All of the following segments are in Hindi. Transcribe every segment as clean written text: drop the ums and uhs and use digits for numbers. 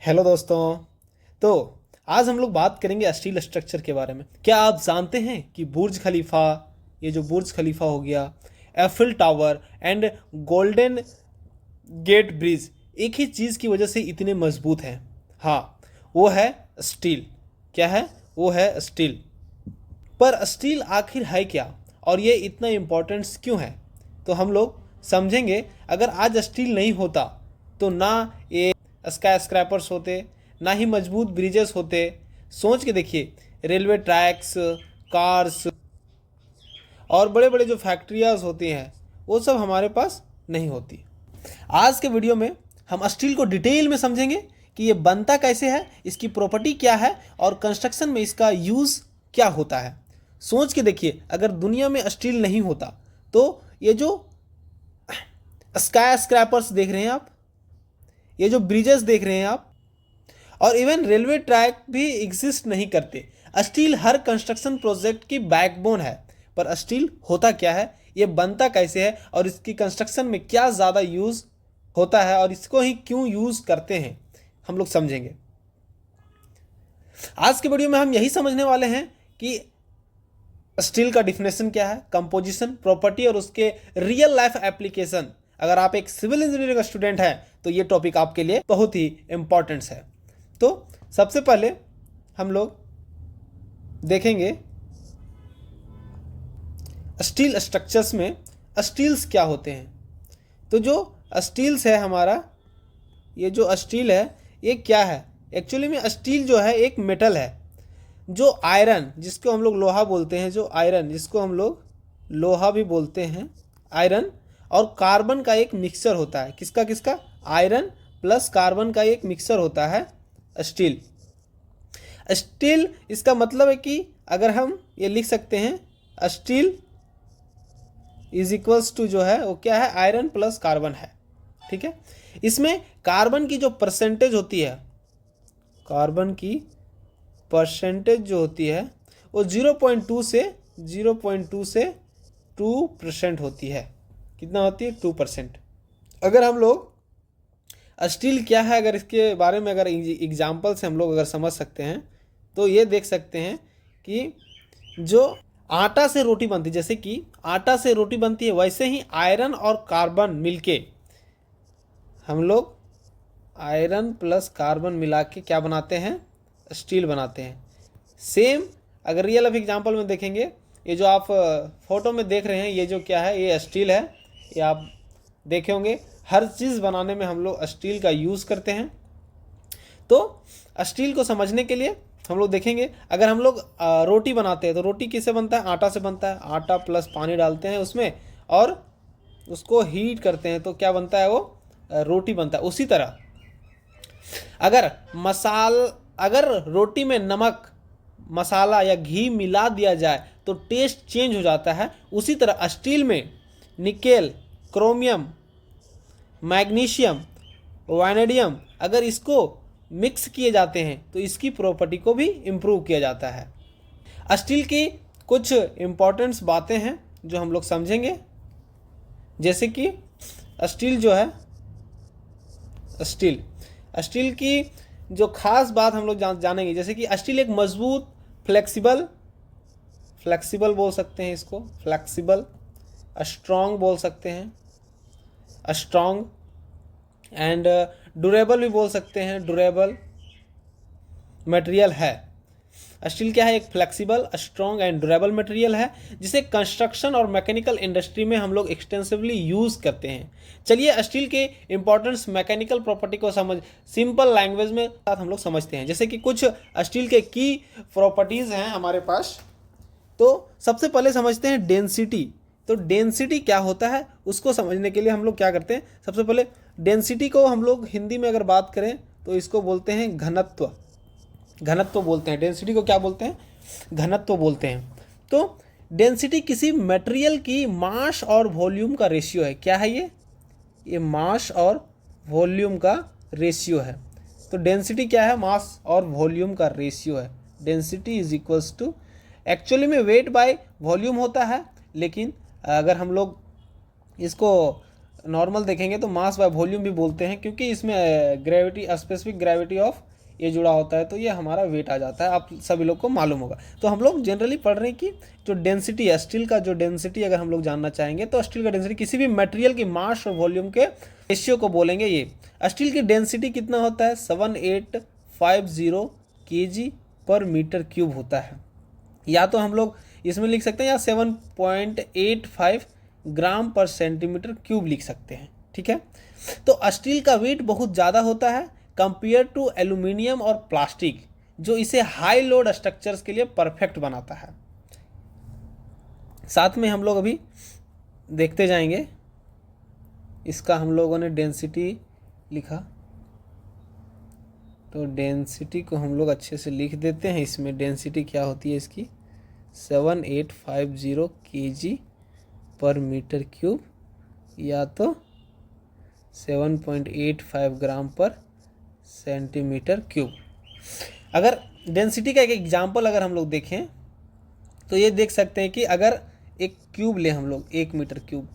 हेलो दोस्तों। तो आज हम लोग बात करेंगे स्टील स्ट्रक्चर के बारे में। क्या आप जानते हैं कि बुर्ज खलीफा, ये जो बुर्ज खलीफा हो गया, Eiffel Tower and Golden Gate Bridge एक ही चीज़ की वजह से इतने मजबूत हैं। हाँ, वो है स्टील। क्या है? वो है स्टील। पर स्टील आखिर है क्या, और ये इतना इम्पोर्टेंस क्यों है? तो हम लोग समझेंगे। अगर आज स्टील नहीं होता तो ना ये स्काई स्क्रैपर्स होते, ना ही मजबूत ब्रिजेस होते। सोच के देखिए, रेलवे ट्रैक्स, कार्स और बड़े बड़े जो फैक्ट्रियाज होती हैं वो सब हमारे पास नहीं होती। आज के वीडियो में हम स्टील को डिटेल में समझेंगे कि ये बनता कैसे है, इसकी प्रॉपर्टी क्या है और कंस्ट्रक्शन में इसका यूज़ क्या होता है। सोच के देखिए, अगर दुनिया में स्टील नहीं होता तो ये जो स्काई स्क्रैपर्स देख रहे हैं आप, ये जो ब्रिजेस देख रहे हैं आप, और इवन रेलवे ट्रैक भी एग्जिस्ट नहीं करते। स्टील हर कंस्ट्रक्शन प्रोजेक्ट की बैकबोन है। पर स्टील होता क्या है, ये बनता कैसे है और इसकी कंस्ट्रक्शन में क्या ज़्यादा यूज़ होता है और इसको ही क्यों यूज़ करते हैं, हम लोग समझेंगे। आज के वीडियो में हम यही समझने वाले हैं कि स्टील का डिफिनेशन क्या है, कंपोजिशन, प्रॉपर्टी और उसके रियल लाइफ एप्लीकेशन। अगर आप एक सिविल इंजीनियरिंग स्टूडेंट हैं तो ये टॉपिक आपके लिए बहुत ही इंपॉर्टेंट है। तो सबसे पहले हम लोग देखेंगे स्टील स्ट्रक्चर्स में स्टील्स क्या होते हैं। तो जो स्टील्स है हमारा, ये जो स्टील है ये क्या है? एक्चुअली में स्टील जो है एक मेटल है जो आयरन, जिसको हम लोग लोहा बोलते हैं, जो आयरन जिसको हम लोग लोहा भी बोलते हैं, आयरन और कार्बन का एक मिक्सचर होता है। किसका किसका? आयरन प्लस कार्बन का एक मिक्सचर होता है स्टील। स्टील इसका मतलब है कि अगर हम ये लिख सकते हैं, स्टील इज इक्वल्स टू जो है वो क्या है, आयरन प्लस कार्बन है। ठीक है। इसमें कार्बन की जो परसेंटेज होती है, कार्बन की परसेंटेज जो होती है वो 0.2 से 2% होती है। कितना होती है? 2%। अगर हम लोग स्टील क्या है, अगर इसके बारे में अगर एग्जाम्पल से हम लोग अगर समझ सकते हैं तो ये देख सकते हैं कि जो आटा से रोटी बनती है, जैसे कि आटा से रोटी बनती है, वैसे ही आयरन और कार्बन मिलके हम लोग आयरन प्लस कार्बन मिला के क्या बनाते हैं? स्टील बनाते हैं। सेम अगर रियल लाइफ एग्जांपल में देखेंगे, ये जो आप फोटो में देख रहे हैं, ये जो क्या है, ये स्टील है। ये आप देखे होंगे, हर चीज़ बनाने में हम लोग स्टील का यूज़ करते हैं। तो स्टील को समझने के लिए हम लोग देखेंगे, अगर हम लोग रोटी बनाते हैं तो रोटी किससे बनता है? आटा से बनता है। आटा प्लस पानी डालते हैं उसमें और उसको हीट करते हैं तो क्या बनता है? वो रोटी बनता है। उसी तरह अगर रोटी में नमक, मसाला या घी मिला दिया जाए तो टेस्ट चेंज हो जाता है। उसी तरह स्टील में निकेल, क्रोमियम, मैग्नीशियम, वैनेडियम अगर इसको मिक्स किए जाते हैं तो इसकी प्रॉपर्टी को भी इम्प्रूव किया जाता है। स्टील की कुछ इम्पोर्टेंट्स बातें हैं जो हम लोग समझेंगे, जैसे कि स्टील जो है, स्टील की जो खास बात हम लोग जानेंगे, जैसे कि स्टील एक मजबूत, फ्लेक्सिबल बोल सकते हैं इसको, फ्लेक्सिबल, स्ट्रॉन्ग बोल सकते हैं, स्ट्रॉन्ग एंड ड्यूरेबल भी बोल सकते हैं, ड्यूरेबल मटेरियल है। स्टील क्या है? एक flexible, strong and durable material है जिसे कंस्ट्रक्शन और मैकेनिकल इंडस्ट्री में हम लोग एक्सटेंसिवली यूज़ करते हैं। चलिए स्टील के इंपॉर्टेंस, मैकेनिकल प्रॉपर्टी को सिंपल लैंग्वेज में साथ हम लोग समझते हैं। जैसे कि कुछ स्टील के की प्रॉपर्टीज़ हैं हमारे पास। तो सबसे पहले समझते हैं डेंसिटी। तो डेंसिटी क्या होता है उसको समझने के लिए हम लोग क्या करते हैं, सबसे पहले डेंसिटी को हम लोग हिंदी में अगर बात करें तो इसको बोलते हैं घनत्व। घनत्व बोलते हैं। डेंसिटी को क्या बोलते हैं? घनत्व बोलते हैं। तो डेंसिटी किसी मटेरियल की मास और वॉल्यूम का रेशियो है। क्या है ये मास और वॉल्यूम का रेशियो है। तो डेंसिटी क्या है? मास और वॉल्यूम का रेशियो है। Density is equals to, actually में वेट बाय वॉल्यूम होता है, लेकिन अगर हम लोग इसको नॉर्मल देखेंगे तो मास बाय वॉल्यूम भी बोलते हैं, क्योंकि इसमें ग्रेविटी, स्पेसिफिक ग्रेविटी ऑफ ये जुड़ा होता है, तो ये हमारा वेट आ जाता है, आप सभी लोग को मालूम होगा। तो हम लोग जनरली पढ़ रहे हैं कि जो डेंसिटी है स्टील का, जो डेंसिटी अगर हम लोग जानना चाहेंगे तो स्टील का डेंसिटी किसी भी मटेरियल की मास और वॉल्यूम के रेशियो को बोलेंगे। ये स्टील की डेंसिटी कितना होता है, 7850 kg पर मीटर क्यूब होता है, या तो हम लोग इसमें लिख सकते हैं या 7.85 ग्राम पर सेंटीमीटर क्यूब लिख सकते हैं। ठीक है, तो स्टील का वेट बहुत ज़्यादा होता है कंपेयर टू एल्यूमिनियम और प्लास्टिक, जो इसे हाई लोड स्ट्रक्चर्स के लिए परफेक्ट बनाता है। साथ में हम लोग अभी देखते जाएंगे, इसका हम लोगों ने डेंसिटी लिखा, तो डेंसिटी को हम लोग अच्छे से लिख देते हैं। इसमें डेंसिटी क्या होती है इसकी, 7850 kg पर मीटर क्यूब, या तो 7.85 ग्राम पर सेंटीमीटर क्यूब। अगर डेंसिटी का एक एग्जांपल अगर हम लोग देखें तो ये देख सकते हैं कि अगर एक क्यूब ले हम लोग, 1 मीटर क्यूब,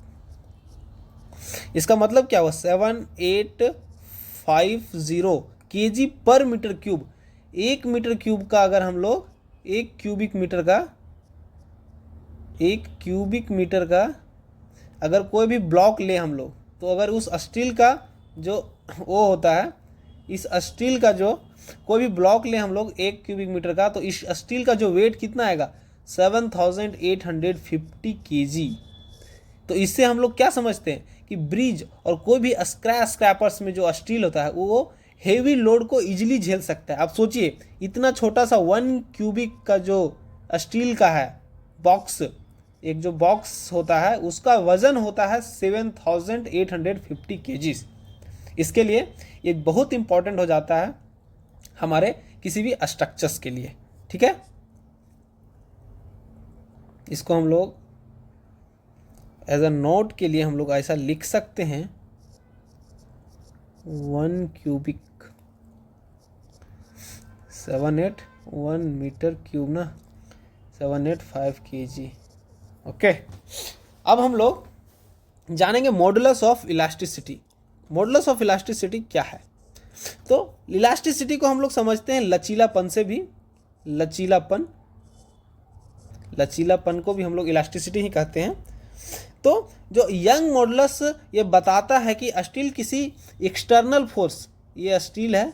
इसका मतलब क्या हुआ, 7850 kg पर मीटर क्यूब। 1 मीटर क्यूब का अगर हम लोग 1 क्यूबिक मीटर का अगर कोई भी ब्लॉक ले हम लोग, तो अगर उस स्टील का जो वो होता है, इस स्टील का जो कोई भी ब्लॉक ले हम लोग 1 क्यूबिक मीटर का, तो इस स्टील का जो वेट कितना आएगा, 7850 kg। तो इससे हम लोग क्या समझते हैं कि ब्रिज और कोई भी स्क्रैपर्स में जो स्टील होता है वो हेवी लोड को इजीली झेल सकता है। आप सोचिए, इतना छोटा सा 1 क्यूबिक का जो स्टील का है बॉक्स, एक जो बॉक्स होता है उसका वजन होता है 7850 kg। इसके लिए ये बहुत इंपॉर्टेंट हो जाता है हमारे किसी भी स्ट्रक्चर्स के लिए। ठीक है, इसको हम लोग एज अ नोट के लिए हम लोग ऐसा लिख सकते हैं, 1 क्यूबिक 1 मीटर क्यूब ना, 785 kg। ओके, अब हम लोग जानेंगे modulus of elasticity. Modulus of elasticity क्या है, तो इलास्टिसिटी को हम लोग समझते हैं लचीलापन से भी, लचीलापन को भी हम लोग इलास्टिसिटी ही कहते हैं। तो जो यंग मॉडुलस ये बताता है कि स्टील किसी एक्सटर्नल फोर्स, ये स्टील है,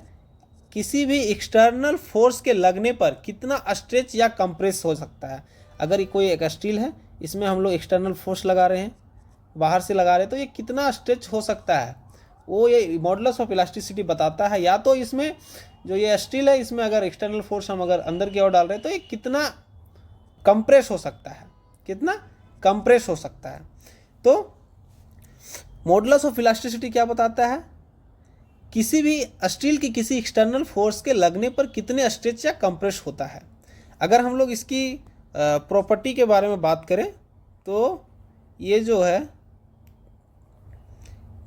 किसी भी एक्सटर्नल फोर्स के लगने पर कितना स्ट्रेच या कंप्रेस हो सकता है। अगर कोई एक स्टील है, इसमें हम लोग एक्सटर्नल फोर्स लगा रहे हैं, बाहर से लगा रहे हैं, तो ये कितना स्ट्रेच हो सकता है, वो ये मॉडुलस ऑफ इलास्टिसिटी बताता है। या तो इसमें जो ये स्टील है, इसमें अगर एक्सटर्नल फोर्स हम अगर अंदर की ओर डाल रहे हैं तो ये कितना कंप्रेस हो सकता है, कितना कंप्रेस हो सकता है। तो मॉडुलस ऑफ इलास्टिसिटी क्या बताता है, किसी भी स्टील की किसी एक्सटर्नल फोर्स के लगने पर कितने स्ट्रेच या कंप्रेस होता है। अगर हम लोग इसकी प्रॉपर्टी के बारे में बात करें तो ये जो है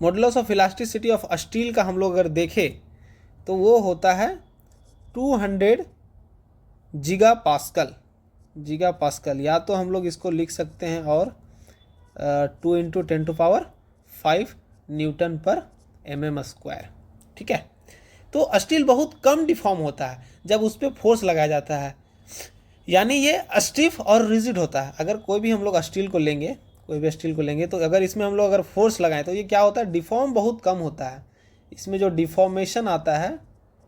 modulus of elasticity of steel का हम लोग अगर देखें तो वो होता है 200 गीगा पास्कल, या तो हम लोग इसको लिख सकते हैं और 2 × 10⁵ न्यूटन पर mm²। ठीक है, तो स्टील बहुत कम डिफॉर्म होता है जब उस पर फोर्स लगाया जाता है, यानी ये स्टिफ और रिजिड होता है। अगर कोई भी हम लोग स्टील को लेंगे, कोई भी स्टील को लेंगे, तो अगर इसमें हम लोग अगर फोर्स लगाएं तो ये क्या होता है, डिफॉर्म बहुत कम होता है। इसमें जो डिफॉर्मेशन आता है,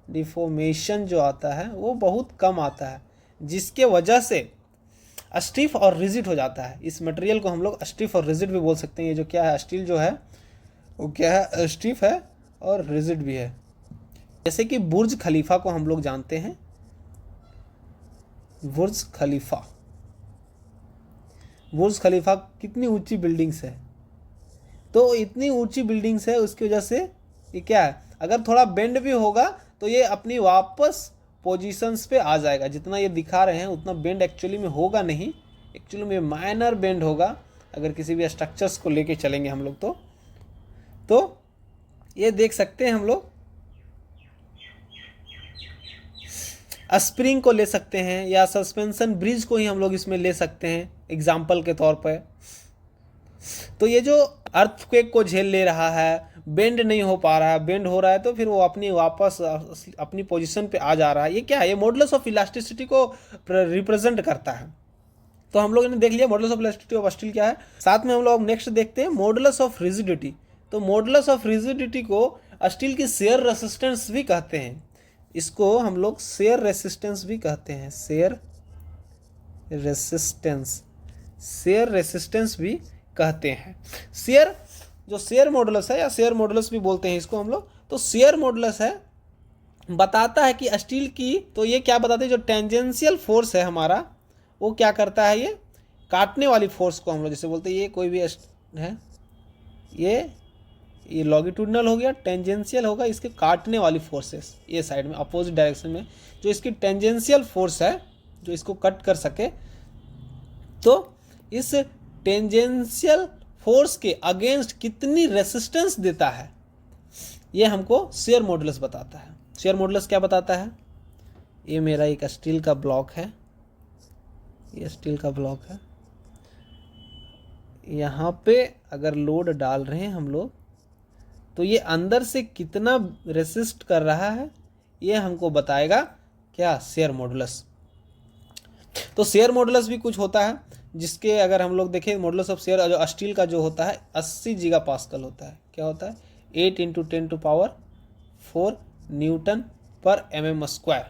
डिफॉर्मेशन जो आता है वो बहुत कम आता है, जिसके वजह से स्टिफ और रिजिड हो जाता है। इस मटेरियल को हम लोग स्टिफ और रिजिड भी बोल सकते हैं। ये जो क्या है, स्टील जो है वो क्या है, स्टिफ है और रिजिड भी है। जैसे कि बुर्ज खलीफा को हम लोग जानते हैं, बुर्ज खलीफा कितनी ऊंची बिल्डिंग्स है, तो इतनी ऊंची बिल्डिंग्स है, उसकी वजह से ये क्या है, अगर थोड़ा बेंड भी होगा तो ये अपनी वापस पोजीशंस पे आ जाएगा। जितना ये दिखा रहे हैं उतना बेंड एक्चुअली में होगा नहीं, एक्चुअली में माइनर बेंड होगा अगर किसी भी स्ट्रक्चर्स को लेके चलेंगे हम लोग तो ये देख सकते हैं हम लोग स्प्रिंग को ले सकते हैं या सस्पेंशन ब्रिज को ही हम लोग इसमें ले सकते हैं एग्जाम्पल के तौर पर। तो ये जो अर्थक्वेक को झेल ले रहा है, बेंड नहीं हो पा रहा है, बेंड हो रहा है तो फिर वो अपनी वापस अपनी पोजीशन पे आ जा रहा है, ये क्या है, ये मॉडुलस ऑफ इलास्टिसिटी को रिप्रेजेंट करता है। तो हम लोगों ने देख लिया modulus of elasticity of steel क्या है। साथ में हम लोग नेक्स्ट देखते हैं मॉडुलस ऑफ रिजिडिटी। तो मॉडुलस ऑफ रिजिडिटी को स्टील की शेयर रेसिस्टेंस भी कहते हैं, इसको हम लोग शेयर रेसिस्टेंस भी कहते हैं, शेयर रेसिस्टेंस भी कहते हैं। शेयर जो शेयर मॉडुलस है या शेयर मॉडुलस भी बोलते हैं इसको हम लोग, तो शेयर मॉडुलस है बताता है कि स्टील की, तो ये क्या बताते हैं, जो टेंजेंशियल फोर्स है हमारा वो क्या करता है, ये काटने वाली फोर्स को हम लोग जैसे बोलते हैं, ये कोई भी है, ये लॉन्गिट्यूडनल हो गया, टेंजेंशियल होगा, इसके काटने वाली फोर्सेस ये साइड में अपोजिट डायरेक्शन में जो इसकी टेंजेंशियल फोर्स है जो इसको कट कर सके, तो इस टेंजेंशियल फोर्स के अगेंस्ट कितनी रेसिस्टेंस देता है ये हमको शेयर मॉडुलस बताता है। शेयर मॉडुलस क्या बताता है, ये मेरा एक स्टील का ब्लॉक है, ये स्टील का ब्लॉक है, यहाँ पे अगर लोड डाल रहे हैं हम लोग तो ये अंदर से कितना रेसिस्ट कर रहा है ये हमको बताएगा क्या, शेयर मॉडुलस। तो शेयर मॉडुलस भी कुछ होता है जिसके अगर हम लोग देखें मॉडुलस ऑफ शेयर जो स्टील का जो होता है 80 गीगा पास्कल होता है, क्या होता है 8 × 10⁴ न्यूटन पर mm स्क्वायर,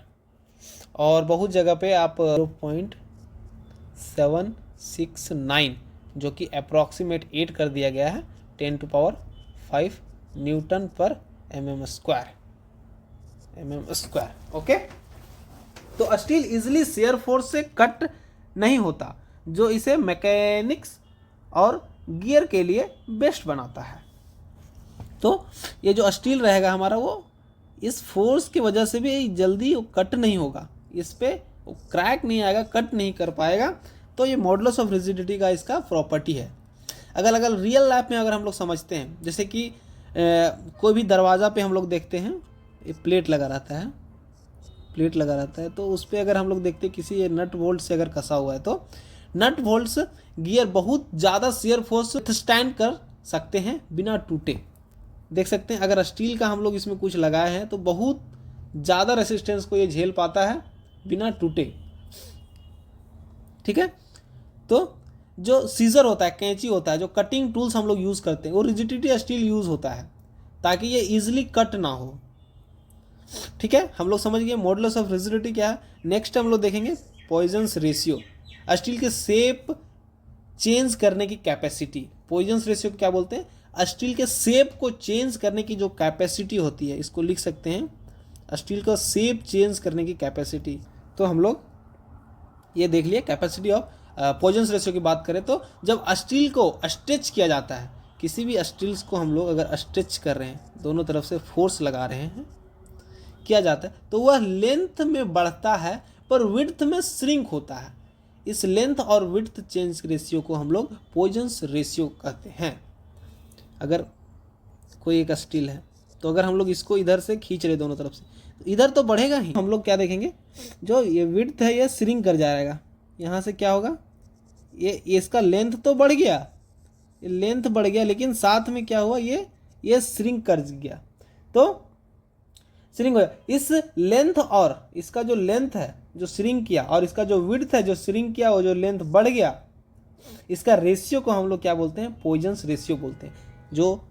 और बहुत जगह पे आप 0.769 जो कि अप्रॉक्सीमेट 8 कर दिया गया है 10⁵ न्यूटन पर mm स्क्वायर। ओके, तो स्टील इजिली शेयर फोर्स से कट नहीं होता जो इसे मैकेनिक्स और गियर के लिए बेस्ट बनाता है। तो ये जो स्टील रहेगा हमारा वो इस फोर्स की वजह से भी जल्दी कट नहीं होगा, इस पे क्रैक नहीं आएगा, कट नहीं कर पाएगा। तो ये मॉडुलस ऑफ रिजिडिटी का इसका प्रॉपर्टी है। अगर रियल लाइफ में अगर हम लोग समझते हैं, जैसे कि कोई भी दरवाज़ा पे हम लोग देखते हैं ये प्लेट लगा रहता है, तो उस पर अगर हम लोग देखते हैं किसी नट बोल्ट से अगर कसा हुआ है तो नट बोल्ट्स गियर बहुत ज़्यादा शेयर फोर्स स्टैंड कर सकते हैं बिना टूटे। देख सकते हैं अगर स्टील का हम लोग इसमें कुछ लगाए हैं तो बहुत ज़्यादा रेसिस्टेंस को ये झेल पाता है बिना टूटे। ठीक है, तो जो सीजर होता है, कैंची होता है, जो कटिंग टूल्स हम लोग यूज़ करते हैं वो रिजिडिटी स्टील यूज़ होता है ताकि ये ईजिली कट ना हो। ठीक है, हम लोग समझ गए मॉडुलस ऑफ रिजिडिटी क्या है। नेक्स्ट हम लोग देखेंगे पॉइजन्स रेशियो, स्टील के शेप चेंज करने की कैपेसिटी। पॉइजन्स रेशियो क्या बोलते हैं, स्टील के शेप को चेंज करने की जो कैपेसिटी होती है, इसको लिख सकते हैं स्टील का शेप चेंज करने की कैपेसिटी। तो हम लोग ये देख लिए कैपेसिटी ऑफ पॉइजन्स रेशियो की बात करें तो जब स्टील को स्ट्रेच किया जाता है, किसी भी स्टील्स को हम लोग अगर स्ट्रेच कर रहे हैं, दोनों तरफ से फोर्स लगा रहे हैं, किया जाता है तो वह लेंथ में बढ़ता है पर विड्थ में श्रिंक होता है। इस लेंथ और विड्थ चेंज रेशियो को हम लोग पॉइजन्स रेशियो कहते हैं। अगर कोई एक स्टील है तो अगर हम लोग इसको इधर से खींच रहे दोनों तरफ से तो इधर तो बढ़ेगा ही, हम लोग क्या देखेंगे जो ये विड्थ है ये श्रिंक कर जाएगा, यहाँ से क्या होगा ये इसका लेंथ तो बढ़ गया, ये लेंथ बढ़ गया लेकिन साथ में क्या हुआ ये श्रिंक कर गया, तो श्रिंक हो गया। इस लेंथ और इसका जो लेंथ है जो श्रिंक किया और इसका जो विड्थ है जो श्रिंक किया वो जो लेंथ बढ़ गया, इसका रेशियो को हम लोग क्या बोलते हैं, पॉइजन्स रेशियो बोलते हैं। जो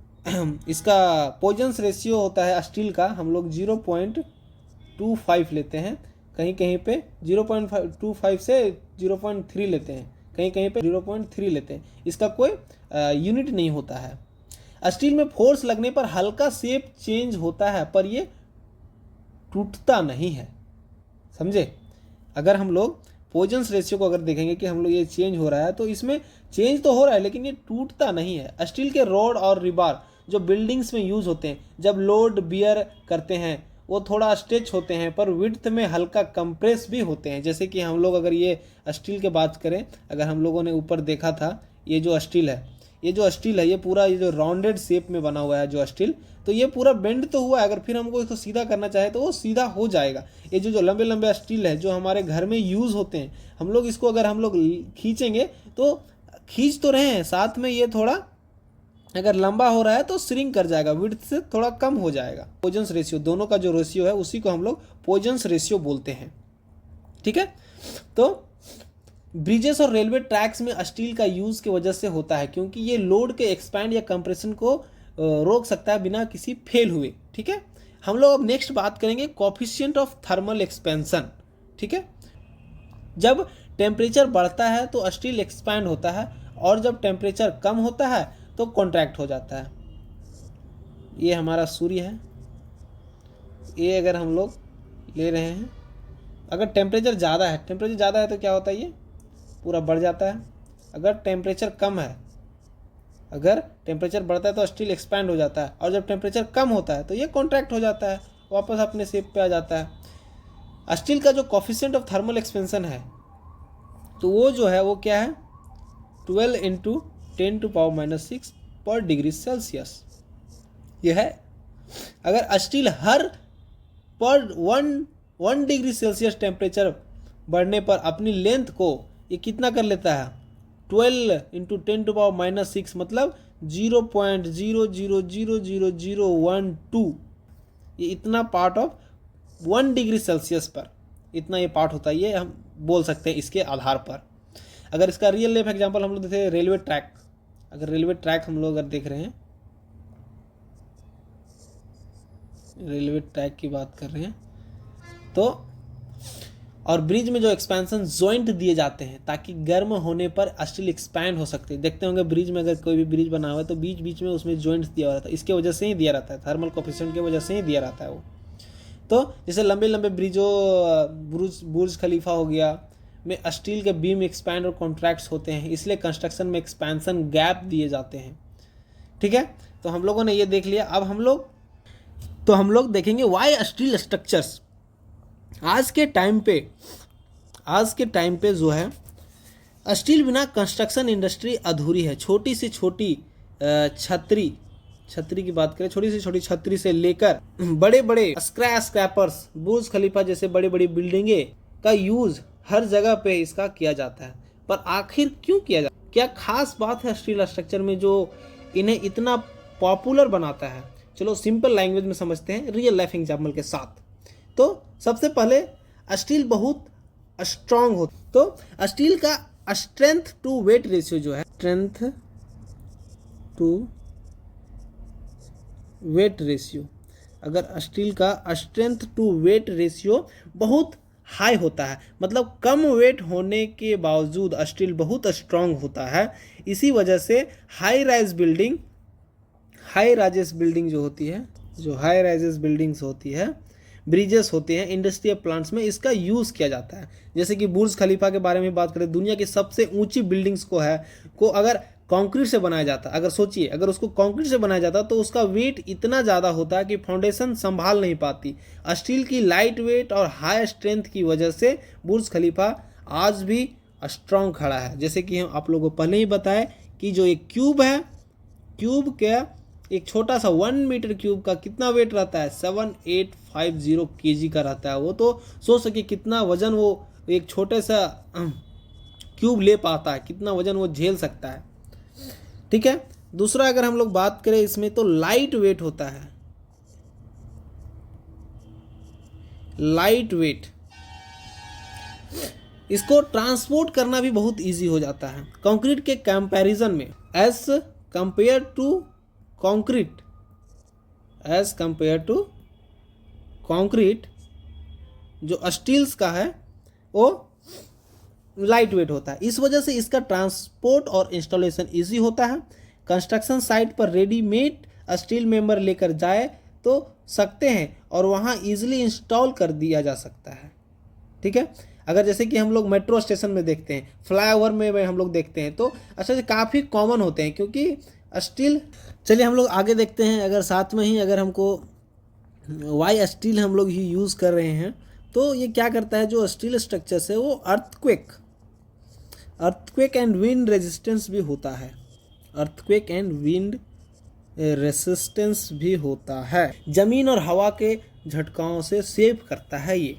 इसका पॉइजन्स रेशियो होता है स्टील का हम लोग 0.25 लेते हैं, कहीं कहीं पे 0.25 से 0.3 लेते हैं, कहीं कहीं पे 0.3 लेते हैं, इसका कोई यूनिट नहीं होता है। स्टील में फोर्स लगने पर हल्का शेप चेंज होता है पर ये टूटता नहीं है, समझे। अगर हम लोग पॉइजन्स रेशियो को अगर देखेंगे कि हम लोग ये चेंज हो रहा है तो इसमें चेंज तो हो रहा है लेकिन ये टूटता नहीं है। स्टील के रॉड और रिबार जो बिल्डिंग्स में यूज़ होते हैं जब लोड बियर करते हैं वो थोड़ा स्ट्रेच होते हैं पर विड्थ में हल्का कंप्रेस भी होते हैं। जैसे कि हम लोग अगर ये स्टील के बात करें, अगर हम लोगों ने ऊपर देखा था ये जो स्टील है ये पूरा ये जो राउंडेड शेप में बना हुआ है जो स्टील, तो ये पूरा बेंड तो हुआ है, अगर फिर हमको इसको सीधा करना चाहे तो वो सीधा हो जाएगा। ये जो लंबे लंबे स्टील है जो हमारे घर में यूज़ होते हैं, हम लोग इसको अगर हम लोग खींचेंगे तो खींच तो रहे हैं, साथ में ये थोड़ा अगर लंबा हो रहा है तो श्रिंक कर जाएगा, विड्थ से थोड़ा कम हो जाएगा। पोइजंस रेशियो, दोनों का जो रेशियो है उसी को हम लोग पोइजंस रेशियो बोलते हैं। ठीक है, तो ब्रिजेस और रेलवे ट्रैक्स में स्टील का यूज की वजह से होता है, क्योंकि ये लोड के एक्सपैंड या कंप्रेशन को रोक सकता है बिना किसी फेल हुए। ठीक है, हम लोग अब नेक्स्ट बात करेंगे कोफिशिएंट ऑफ थर्मल एक्सपेंशन। ठीक है, जब टेम्परेचर बढ़ता है तो स्टील एक्सपैंड होता है, और जब टेम्परेचर कम होता है तो कॉन्ट्रैक्ट हो जाता है। ये हमारा सूर्य है, ये अगर हम लोग ले रहे हैं, अगर टेम्परेचर ज़्यादा है, टेम्परेचर ज़्यादा है तो क्या होता है, ये पूरा बढ़ जाता है। अगर टेम्परेचर कम है, अगर टेम्परेचर बढ़ता है तो स्टील एक्सपैंड हो जाता है, और जब टेम्परेचर कम होता है तो ये कॉन्ट्रैक्ट हो जाता है, वापस अपने शेप पे आ जाता है। स्टील का जो कोफिशिएंट ऑफ थर्मल एक्सपेंशन है तो वो जो है वो क्या है, 12 × 10⁻⁻⁶ पर डिग्री सेल्सियस। यह है, अगर स्टील हर पर 1 डिग्री सेल्सियस टेम्परेचर बढ़ने पर अपनी लेंथ को ये कितना कर लेता है, 12 × 10⁻⁻⁶, मतलब 0.00000012, ये इतना पार्ट ऑफ 1 डिग्री सेल्सियस पर इतना ये पार्ट होता है, ये हम बोल सकते हैं इसके आधार पर। अगर इसका रियल लाइफ एग्जांपल हम लोग देखें, रेलवे ट्रैक, अगर रेलवे ट्रैक हम लोग अगर देख रहे हैं, रेलवे ट्रैक की बात कर रहे हैं तो, और ब्रिज में जो एक्सपेंशन जॉइंट दिए जाते हैं ताकि गर्म होने पर स्टील एक्सपैंड हो सकते हैं। देखते होंगे ब्रिज में, अगर कोई भी ब्रिज बना हुआ है तो बीच बीच में उसमें जॉइंट्स दिया हुआ रहता है, इसके वजह से ही दिया रहता है, थर्मल कोफिशिएंट की वजह से ही दिया रहता है वो। तो जैसे लंबे लंबे ब्रिजों, बुर्ज खलीफा हो गया, में स्टील के बीम एक्सपैंड और कॉन्ट्रैक्ट्स होते हैं, इसलिए कंस्ट्रक्शन में एक्सपेंशन गैप दिए जाते हैं। ठीक है, तो हम लोगों ने ये देख लिया। अब हम लोग देखेंगे वाई स्टील स्ट्रक्चर्स। आज के टाइम पे जो है स्टील बिना कंस्ट्रक्शन इंडस्ट्री अधूरी है। छोटी से छोटी छतरी की बात करें, छोटी से छोटी छतरी से लेकर बड़े बड़े स्क्रैपर्स, बुर्ज खलीफा जैसे बड़ी बड़ी बिल्डिंगे का यूज हर जगह पे इसका किया जाता है। पर आखिर क्यों किया जाता है, क्या खास बात है स्टील स्ट्रक्चर में जो इन्हें इतना पॉपुलर बनाता है? चलो सिंपल लैंग्वेज में समझते हैं रियल लाइफ एग्जाम्पल के साथ। तो सबसे पहले स्टील बहुत स्ट्रांग हो, तो स्टील का स्ट्रेंथ टू वेट रेशियो जो है, स्ट्रेंथ टू वेट रेशियो, अगर स्टील का स्ट्रेंथ टू वेट रेशियो बहुत हाई होता है, मतलब कम वेट होने के बावजूद स्टील बहुत स्ट्रांग होता है। इसी वजह से हाई राइजेस बिल्डिंग जो होती है, जो हाई राइजेस बिल्डिंग्स होती है, ब्रिजेस होते हैं, इंडस्ट्रियल प्लांट्स में इसका यूज़ किया जाता है। जैसे कि बुर्ज खलीफा के बारे में बात करें, दुनिया की सबसे ऊंची बिल्डिंग्स को अगर कंक्रीट से बनाया जाता, अगर सोचिए अगर उसको कंक्रीट से बनाया जाता तो उसका वेट इतना ज़्यादा होता है कि फाउंडेशन संभाल नहीं पाती। स्टील की लाइट वेट और हाई स्ट्रेंथ की वजह से बुर्ज खलीफा आज भी स्ट्रांग खड़ा है। जैसे कि हम आप लोगों को पहले ही बताए कि जो एक क्यूब है, क्यूब का एक छोटा सा 1 मीटर क्यूब का कितना वेट रहता है, 7850 kg का रहता है। वो तो सोच सके कितना वजन वो एक छोटे सा क्यूब ले पाता है, कितना वजन वो झेल सकता है। ठीक है, दूसरा अगर हम लोग बात करें इसमें तो लाइट वेट होता है, लाइट वेट, इसको ट्रांसपोर्ट करना भी बहुत इजी हो जाता है कंक्रीट के कंपैरिजन में। एज कंपेयर टू कंक्रीट जो स्टील्स का है वो लाइट वेट होता है। इस वजह से इसका ट्रांसपोर्ट और इंस्टॉलेशन इजी होता है। कंस्ट्रक्शन साइट पर रेडीमेड स्टील मेंबर लेकर जाए तो सकते हैं और वहाँ इजीली इंस्टॉल कर दिया जा सकता है। ठीक है, अगर जैसे कि हम लोग मेट्रो स्टेशन में देखते हैं, फ्लाईओवर में हम लोग देखते हैं, तो अच्छा से काफ़ी कॉमन होते हैं क्योंकि स्टील। चलिए हम लोग आगे देखते हैं। अगर साथ में ही अगर हमको वाई स्टील हम लोग ही यूज़ कर रहे हैं तो ये क्या करता है, जो स्टील स्ट्रक्चर्स है वो अर्थक्वेक एंड विंड रेजिस्टेंस भी होता है, अर्थक्वेक एंड विंड रेसिस्टेंस भी होता है। ज़मीन और हवा के झटकाओं से सेव करता है ये।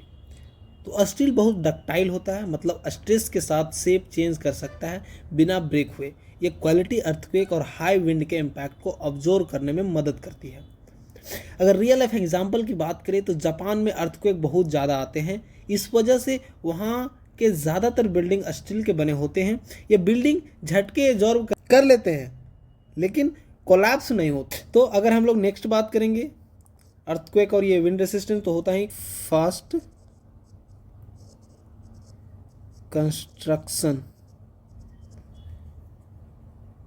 तो स्टील बहुत डक्टाइल होता है, मतलब स्ट्रेस के साथ शेप चेंज कर सकता है बिना ब्रेक हुए। ये क्वालिटी अर्थक्वेक और हाई विंड के इम्पैक्ट को ऑब्जर्व करने में मदद करती है। अगर रियल लाइफ एग्जांपल की बात करें तो जापान में अर्थक्वेक बहुत ज़्यादा आते हैं, इस वजह से वहाँ के ज़्यादातर बिल्डिंग स्टील के बने होते हैं। ये बिल्डिंग झटके एब्जॉर्ब कर लेते हैं लेकिन कोलैप्स नहीं होते। तो अगर हम लोग नेक्स्ट बात करेंगे अर्थक्वेक और ये विंड रेसिस्टेंस, तो होता है fast construction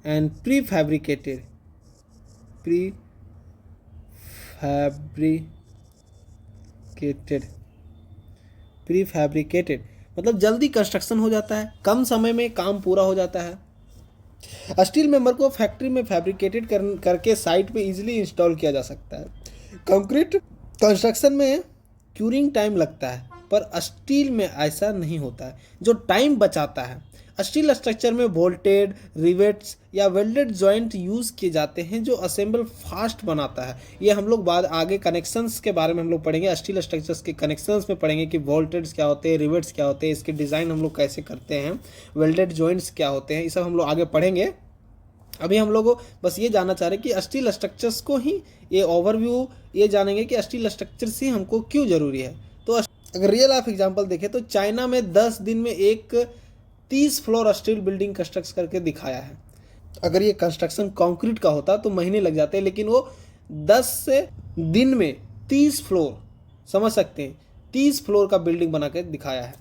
and pre fabricated मतलब जल्दी कंस्ट्रक्शन हो जाता है, कम समय में काम पूरा हो जाता है। स्टील मेंबर को फैक्ट्री में फैब्रिकेटेड करके साइट पे इजीली इंस्टॉल किया जा सकता है। कंक्रीट कंस्ट्रक्शन में क्यूरिंग टाइम लगता है, पर स्टील में ऐसा नहीं होता है, जो टाइम बचाता है। स्टील स्ट्रक्चर में बोल्टेड, रिवेट्स या वेल्डेड जॉइंट यूज़ किए जाते हैं, जो असेंबल फास्ट बनाता है। ये हम लोग बाद आगे कनेक्शंस के बारे में हम लोग पढ़ेंगे, स्टील स्ट्रक्चर्स के कनेक्शंस में पढ़ेंगे कि बोल्टेड्स क्या होते हैं, रिवेट्स क्या होते हैं, इसके डिज़ाइन हम लोग कैसे करते हैं, वेल्डेड जॉइंट्स क्या होते हैं, ये सब हम लोग आगे पढ़ेंगे। अभी हम लोग बस ये जानना चाह रहे हैं कि स्टील स्ट्रक्चर्स को ही ये ओवरव्यू ये जानेंगे कि स्टील स्ट्रक्चर्स ही हमको क्यों ज़रूरी है। तो अगर रियल लाइफ एग्जांपल देखें तो चाइना में 10 दिन में एक 30 फ्लोर स्टील बिल्डिंग कंस्ट्रक्ट करके दिखाया है। अगर ये कंस्ट्रक्शन कंक्रीट का होता तो महीने लग जाते, लेकिन वो 10 से दिन में 30 फ्लोर, समझ सकते हैं, 30 फ्लोर का बिल्डिंग बना के दिखाया है।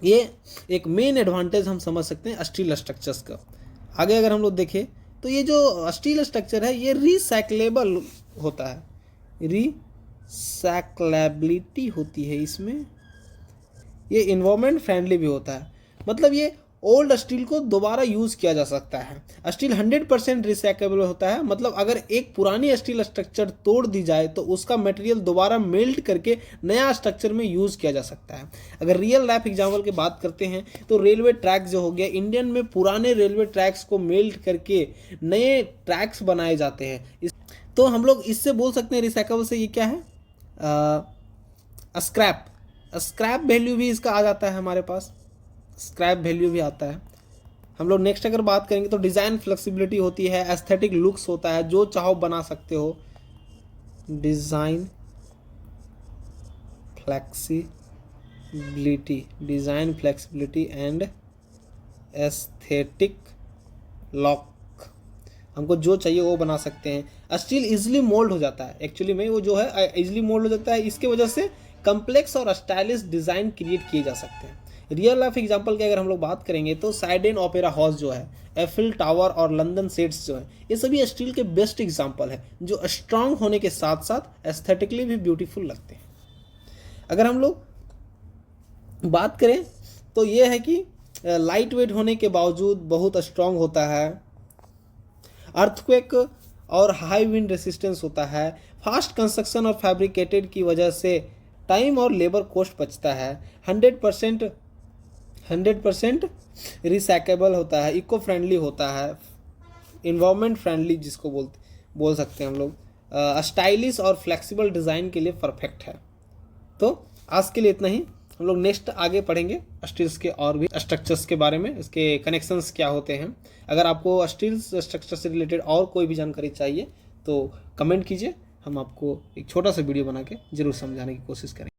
ये एक मेन एडवांटेज हम समझ सकते हैं स्टील स्ट्रक्चर्स का। आगे अगर हम लोग देखें तो ये जो स्टील स्ट्रक्चर है ये रिसाइक्लेबल होता है, रिसाइक्लेबिलिटी होती है इसमें। ये इन्वायरमेंट फ्रेंडली भी होता है, मतलब ये ओल्ड स्टील को दोबारा यूज़ किया जा सकता है। स्टील 100% रिसाइक्लेबल होता है, मतलब अगर एक पुरानी स्टील स्ट्रक्चर तोड़ दी जाए तो उसका मटेरियल दोबारा मेल्ट करके नया स्ट्रक्चर में यूज़ किया जा सकता है। अगर रियल लाइफ एग्जाम्पल की बात करते हैं तो रेलवे ट्रैक जो हो गया, इंडियन में पुराने रेलवे ट्रैक्स को मेल्ट करके नए ट्रैक्स बनाए जाते हैं। तो हम लोग इससे बोल सकते हैं रिसाइक्लेबल से ये क्या है, स्क्रैप वैल्यू भी इसका आ जाता है, हमारे पास स्क्रैप वैल्यू भी आता है। हम लोग नेक्स्ट अगर बात करेंगे तो डिज़ाइन फ्लेक्सिबिलिटी होती है, एस्थेटिक लुक्स होता है, जो चाहो बना सकते हो। Design flexibility and aesthetic lock, हमको जो चाहिए वो बना सकते हैं। स्टील इजीली मोल्ड हो जाता है, एक्चुअली में वो जो है इजीली मोल्ड हो जाता है, इसके वजह से कम्प्लेक्स और स्टाइलिश डिज़ाइन क्रिएट किए जा सकते हैं। रियल लाइफ एग्जांपल की अगर हम लोग बात करेंगे तो साइडेन ओपेरा हाउस जो है, एफिल टावर और लंदन सेट्स जो है, ये सभी स्टील के बेस्ट एग्जांपल है, जो स्ट्रांग होने के साथ साथ एस्थेटिकली भी ब्यूटीफुल लगते हैं। अगर हम लोग बात करें तो ये है कि लाइट वेट होने के बावजूद बहुत स्ट्रांग होता है, अर्थक्वेक और हाई विंड रेसिस्टेंस होता है, फास्ट कंस्ट्रक्शन और फैब्रिकेटेड की वजह से टाइम और लेबर कॉस्ट बचता है, 100% रिसाइकेबल होता है, इको फ्रेंडली होता है, इन्वायरमेंट फ्रेंडली जिसको बोल सकते हैं हम लोग, स्टाइलिश और फ्लेक्सिबल डिज़ाइन के लिए परफेक्ट है। तो आज के लिए इतना ही, हम लोग नेक्स्ट आगे पढ़ेंगे स्टील्स के और भी स्ट्रक्चर्स के बारे में, इसके कनेक्शंस क्या होते हैं। अगर आपको स्टील्स स्ट्रक्चर से रिलेटेड और कोई भी जानकारी चाहिए तो कमेंट कीजिए, हम आपको एक छोटा सा वीडियो बना के ज़रूर समझाने की कोशिश करेंगे।